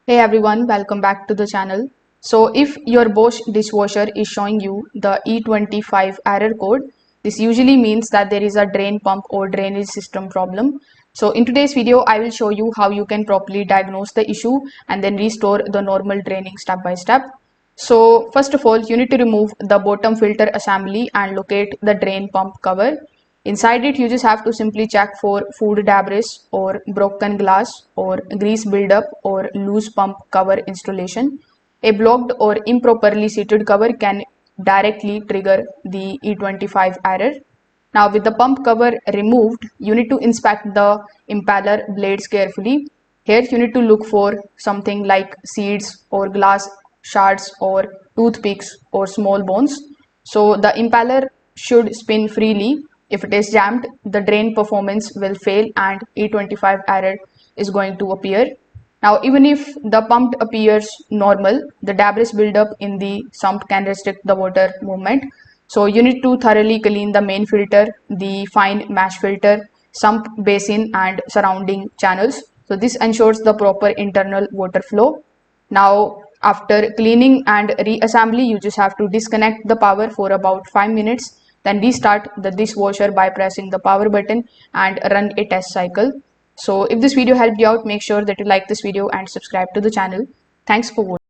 Hey everyone, welcome back to the channel. So if your Bosch dishwasher is showing you the E25 error code, this usually means that there is a drain pump or drainage system problem. So in today's video, I will show you how you can properly diagnose the issue and then restore the normal draining step by step. So first of all, you need to remove the bottom filter assembly and locate the drain pump cover. Inside it, you just have to simply check for food debris or broken glass or grease buildup or loose pump cover installation. A blocked or improperly seated cover can directly trigger the E25 error. Now with the pump cover removed, you need to inspect the impeller blades carefully. Here you need to look for something like seeds or glass shards or toothpicks or small bones. So the impeller should spin freely. If it is jammed, the drain performance will fail and E25 error is going to appear. Now, even if the pump appears normal, the debris buildup in the sump can restrict the water movement. So you need to thoroughly clean the main filter, the fine mesh filter, sump basin and surrounding channels. So this ensures the proper internal water flow. Now, after cleaning and reassembly, you just have to disconnect the power for about 5 minutes. Then restart the dishwasher by pressing the power button and run a test cycle. So if this video helped you out, make sure that you like this video and subscribe to the channel. Thanks for watching.